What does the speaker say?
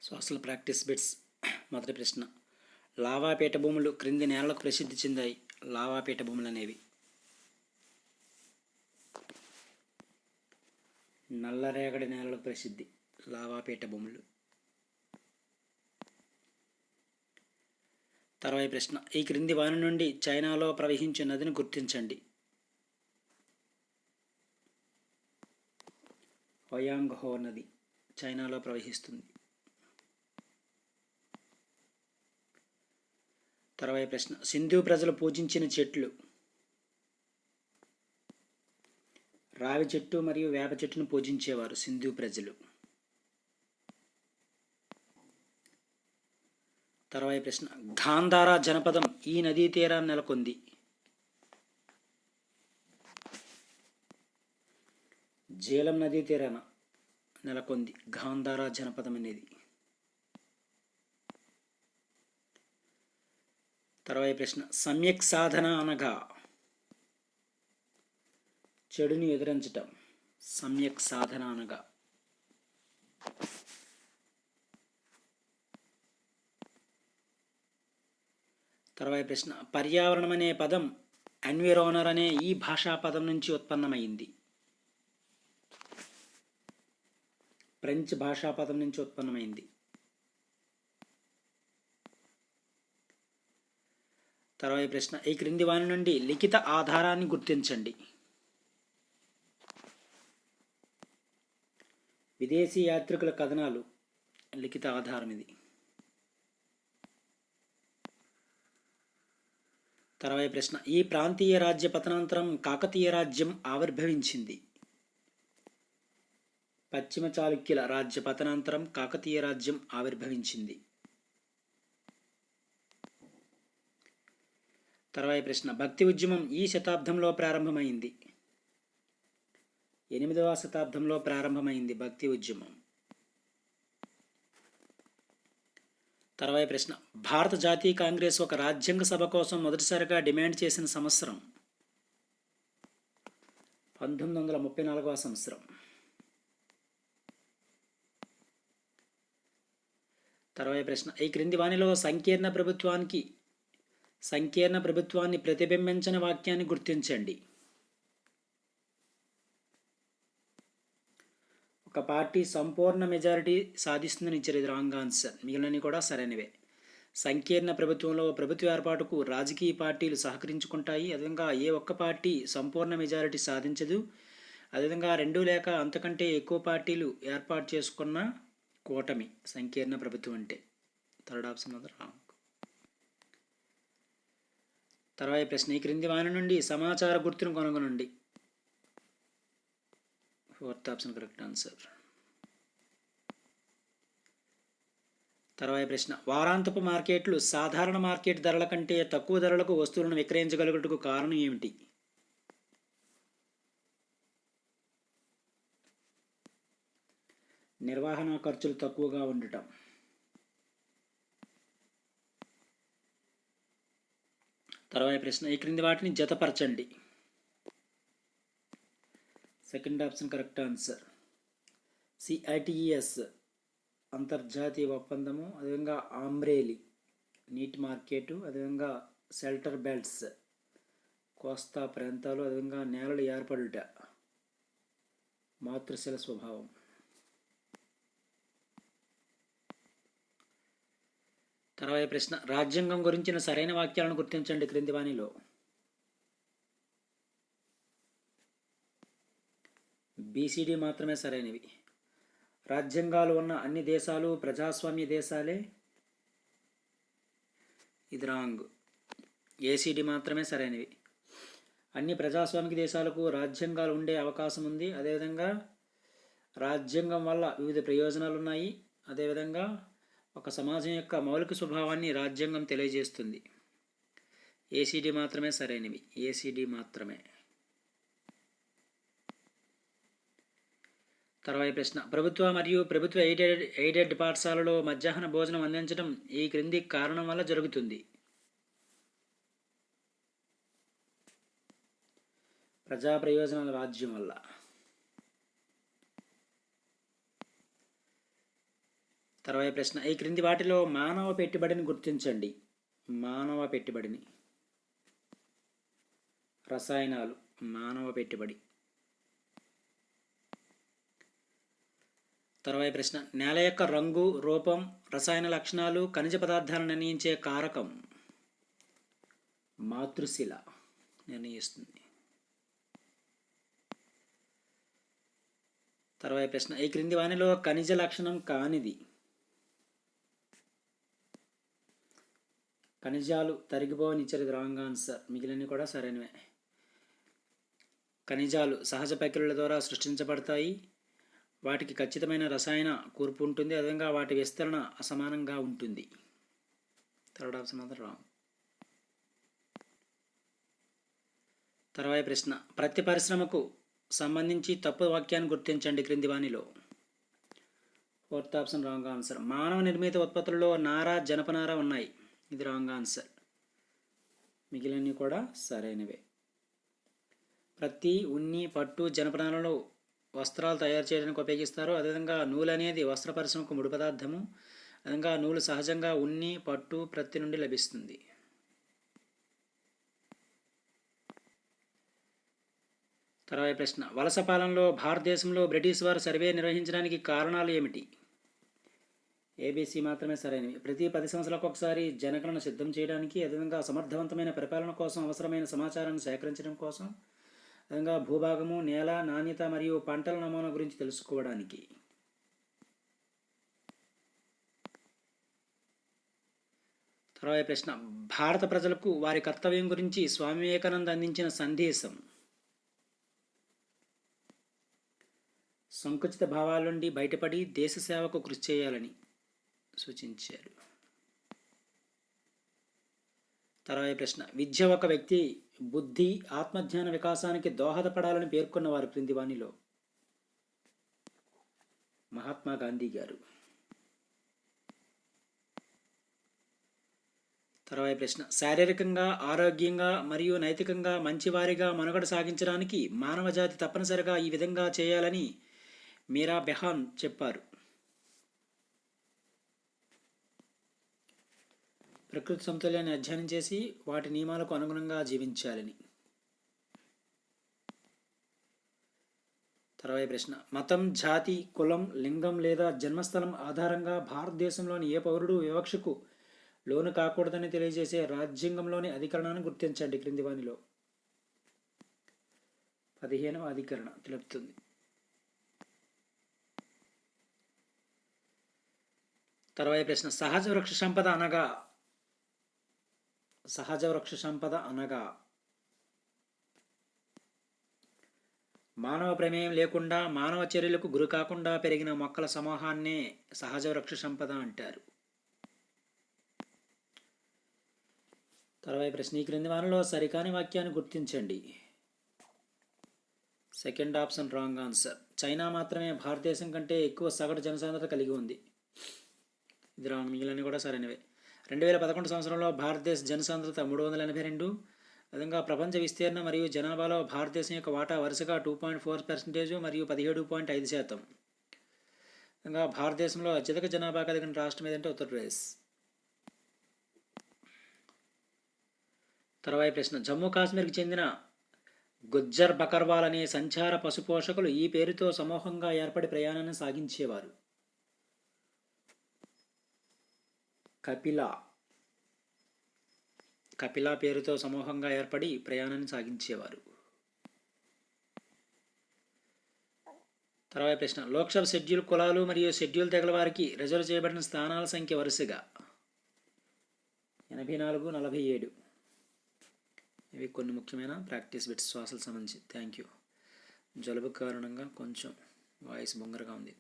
Social practice bits. మొదటి ప్రశ్న, lava పీఠభూములు క్రింది నేలలకు ప్రసిద్ధి చెందాయి. లావా పీఠభూములు అనేవి నల్లరేగడి నేలలకు ప్రసిద్ధి లావా పీఠభూములు. తర్వాత ప్రశ్న, ఈ క్రింది వాని నుండి చైనాలో ప్రవహించే నదిని గుర్తించండి. హోయాంగ్హో నది చైనాలో ప్రవహిస్తుంది. తర్వాత ప్రశ్న, సింధు ప్రజలు పూజించిన చెట్లు. రావి చెట్టు మరియు వేప చెట్టును పూజించేవారు సింధు ప్రజలు. తర్వాత ప్రశ్న, గాంధార జనపదం ఈ నదీ తీరాన్ని నెలకొంది. జీలం నదీ తీరాన నెలకొంది గాంధార జనపదం అనేది. తర్వాత ప్రశ్న, సమ్యక్ సాధన అనగా చెడుని ఎదిరించటం. సమ్యక్ సాధన అనగా. తర్వాత ప్రశ్న, పర్యావరణం అనే పదం ఎన్విరానర్ అనే ఈ భాషా పదం నుంచి ఉత్పన్నమైంది. ఫ్రెంచ్ భాషా పదం నుంచి ఉత్పన్నమైంది. తర్వాత ప్రశ్న, ఈ క్రింది వాని నుండి లిఖిత ఆధారాన్ని గుర్తించండి. విదేశీ యాత్రికుల కథనాలు లిఖిత ఆధారం ఇది. తర్వాత ప్రశ్న, ఈ ప్రాంతీయ రాజ్య పతనాంతరం కాకతీయ రాజ్యం ఆవిర్భవించింది. పశ్చిమ చాళుక్యుల రాజ్య పతనాంతరం కాకతీయ రాజ్యం ఆవిర్భవించింది. తర్వాత ప్రశ్న, భక్తి ఉద్యమం ఈ శతాబ్దంలో ప్రారంభమైంది. 8వ శతాబ్దంలో ప్రారంభమైంది భక్తి ఉద్యమం. తర్వాత ప్రశ్న, భారత జాతీయ కాంగ్రెస్ ఒక రాజ్యాంగ సభ కోసం మొదటిసారిగా డిమాండ్ చేసిన సంవత్సరం 1934వ సంవత్సరం. తర్వాత ప్రశ్న, ఈ క్రింది వానిలో సంకీర్ణ ప్రభుత్వాన్ని ప్రతిబింబించిన వాక్యాన్ని గుర్తించండి. ఒక పార్టీ సంపూర్ణ మెజారిటీ సాధిస్తుందని ఇచ్చారు. ఇది రాంగ్ ఆన్సర్. మిగిలినవి కూడా సరైనవే. సంకీర్ణ ప్రభుత్వంలో ప్రభుత్వ ఏర్పాటుకు రాజకీయ పార్టీలు సహకరించుకుంటాయి. అదేవిధంగా ఏ ఒక్క పార్టీ సంపూర్ణ మెజారిటీ సాధించదు. అదేవిధంగా 2 లేక అంతకంటే ఎక్కువ పార్టీలు ఏర్పాటు చేసుకున్న కూటమి సంకీర్ణ ప్రభుత్వం అంటే. థర్డ్ ఆప్షన్ మాత్రం రాంగ్. తర్వాత ప్రశ్న, ఈ క్రింది వాని నుండి సమాచార గుర్తును కనుగొనండి. 4th option correct answer. తర్వాత ప్రశ్న, వారాంతపు మార్కెట్లు సాధారణ మార్కెట్ ధరల కంటే తక్కువ ధరలకు వస్తువులను విక్రయించగలుగుటకు కారణం ఏమిటి? నిర్వహణ ఖర్చులు తక్కువగా ఉండటం. తర్వాత ప్రశ్న, ఈ క్రింది వాటిని జతపరచండి. 2nd option correct answer. CITES అంతర్జాతీయ ఒప్పందము, అదేవిధంగా ఆంబ్రేలీ నీటి మార్కెట్, అదేవిధంగా షెల్టర్ బెల్ట్స్ కోస్తా ప్రాంతాలు, అదేవిధంగా నేలలు ఏర్పడుట, మాతృశిల స్వభావం. తర్వాత ప్రశ్న, రాజ్యాంగం గురించిన సరైన వాక్యాలను గుర్తించండి క్రింది వానిలో. BCD మాత్రమే సరైనవి. రాజ్యాంగాలు ఉన్న అన్ని దేశాలు ప్రజాస్వామ్య దేశాలే. ఇది రాంగ్. ACD మాత్రమే సరైనవి. అన్ని ప్రజాస్వామిక దేశాలకు రాజ్యాంగాలు ఉండే అవకాశం ఉంది. అదేవిధంగా రాజ్యాంగం వల్ల వివిధ ప్రయోజనాలు ఉన్నాయి. అదేవిధంగా ఒక సమాజం యొక్క మౌలిక స్వభావాన్ని రాజ్యాంగం తెలియజేస్తుంది. ACD మాత్రమే సరైనవి. ACD మాత్రమే. తర్వాత ప్రశ్న, ప్రభుత్వ మరియు ప్రభుత్వ ఎయిడెడ్ పాఠశాలలో మధ్యాహ్న భోజనం అందించడం ఈ క్రింది కారణం వల్ల జరుగుతుంది. ప్రజా ప్రయోజనాల రాజ్యం వల్ల. తర్వాత ప్రశ్న, ఈ క్రింది వాటిలో మానవ పెట్టుబడిని గుర్తించండి. మానవ పెట్టుబడిని. రసాయనాలు మానవ పెట్టుబడి. తర్వాత ప్రశ్న, నేల యొక్క రంగు, రూపం, రసాయన లక్షణాలు, ఖనిజ పదార్థాలను నిర్ణయించే కారకం మాతృశిల నిర్ణయిస్తుంది. తర్వాత ప్రశ్న, ఈ క్రింది వానిలో ఖనిజ లక్షణం కానిది. ఖనిజాలు తరిగిపోవని ఇచ్చారు, రాంగ్ ఆన్సర్. మిగిలినవి కూడా సరైనవే. ఖనిజాలు సహజ ప్రక్రియల ద్వారా సృష్టించబడతాయి. వాటికి ఖచ్చితమైన రసాయన కూర్పు ఉంటుంది. అదేవిధంగా వాటి విస్తరణ అసమానంగా ఉంటుంది. థర్డ్ ఆప్షన్ మాత్రం రాంగ్. తర్వాత ప్రశ్న, ప్రతి పరిశ్రమకు సంబంధించి తప్పు వాక్యాన్ని గుర్తించండి క్రింది వానిలో. Fourth option wrong answer. మానవ నిర్మిత ఉత్పత్తులలో నార, జనపనార ఉన్నాయి. ఇది రాంగ్ ఆన్సర్. మిగిలినవి కూడా సరైనవే. ప్రతి, ఉన్ని, పట్టు, జనపనారలో వస్త్రాలు తయారు చేయడానికి ఉపయోగిస్తారు. అదేవిధంగా నూలు అనేది వస్త్ర పరిశ్రమకు ముడి పదార్థము. అదేవిధంగా నూలు సహజంగా ఉన్ని, పట్టు, ప్రత్తి నుండి లభిస్తుంది. తర్వాత ప్రశ్న, వలస పాలనలో భారతదేశంలో బ్రిటిష్ వారు సర్వే నిర్వహించడానికి కారణాలు ఏమిటి? ఏబీసీ మాత్రమే సరైనవి. ప్రతి 10 సంవత్సరాలకు ఒకసారి జనగణన సిద్ధం చేయడానికి, అదేవిధంగా సమర్థవంతమైన పరిపాలన కోసం అవసరమైన సమాచారాన్ని సేకరించడం కోసం, అదేవిధంగా భూభాగము, నేల నాణ్యత మరియు పంటల నమూనా గురించి తెలుసుకోవడానికి. తర్వాత ప్రశ్న, భారత ప్రజలకు వారి కర్తవ్యం గురించి స్వామి వివేకానంద అందించిన సందేశం. సంకుచిత భావాల నుండి బయటపడి దేశ సేవకు కృషి చేయాలని సూచించారు. తర్వాత ప్రశ్న, విద్య ఒక వ్యక్తి బుద్ధి, ఆత్మజ్ఞాన వికాసానికి దోహదపడాలని పేర్కొన్నవారు క్రింది వానిలో. మహాత్మా గాంధీ గారు. తర్వాత ప్రశ్న, శారీరకంగా, ఆరోగ్యంగా మరియు నైతికంగా మంచివారిగా మనుగడ సాగించడానికి మానవ జాతి తప్పనిసరిగా ఈ విధంగా చేయాలని మీరా బెహాన్ చెప్పారు. ప్రకృతి సమతుల్యాన్ని అధ్యయనం చేసి వాటి నియమాలకు అనుగుణంగా జీవించాలని. తర్వాత ప్రశ్న, మతం, జాతి, కులం, లింగం లేదా జన్మస్థలం ఆధారంగా భారతదేశంలోని ఏ పౌరుడు వివక్షకు లోను కాకూడదని తెలియజేసే రాజ్యాంగంలోని అధికరణాన్ని గుర్తించండి క్రింది వానిలో. 15వ అధికరణ తెలుపుతుంది. తర్వాత ప్రశ్న, సహజ వృక్ష సంపద అనగా మానవ ప్రమేయం లేకుండా మానవ చర్యలకు గురి కాకుండా పెరిగిన మొక్కల సమూహాన్నే సహజ వృక్ష సంపద అంటారు. తర్వాత ప్రశ్న, ఈ క్రింది వానిలో సరికాని వాక్యాన్ని గుర్తించండి. Second option wrong answer. China మాత్రమే భారతదేశం కంటే ఎక్కువ సగటు జనసాంద్రత కలిగి ఉంది. ఇది రాంగ్. మిగిలినవి కూడా సరైనవే. 2011 సంవత్సరంలో భారతదేశ జనసాంద్రత 382. అదేవిధంగా ప్రపంచ విస్తీర్ణం మరియు జనాభాలో భారతదేశం యొక్క వాటా వరుసగా 2.4% మరియు 17.5%. అదేవిధంగా భారతదేశంలో అత్యధిక జనాభా కలిగిన రాష్ట్రం ఏదంటే ఉత్తరప్రదేశ్. తర్వాత ప్రశ్న, జమ్మూ కాశ్మీర్కి చెందిన గుజ్జర్ బకర్వాల్ అనే సంచార పశుపోషకులు ఈ పేరుతో సమూహంగా ఏర్పడి ప్రయాణాన్ని సాగించేవారు. కపిల పేరుతో సమూహంగా ఏర్పడి ప్రయాణాన్ని సాగించేవారు. తర్వాత ప్రశ్న, లోక్సభ షెడ్యూల్ కులాలు మరియు షెడ్యూల్ తెగల వారికి రిజర్వ్ చేయబడిన స్థానాల సంఖ్య వరుసగా 84, 47. ఇవి కొన్ని ముఖ్యమైన ప్రాక్టీస్ బిట్స్ శ్వాసలకు సంబంధించి. Thank you. జలుబు కారణంగా కొంచెం వాయిస్ బొంగరగా ఉంది.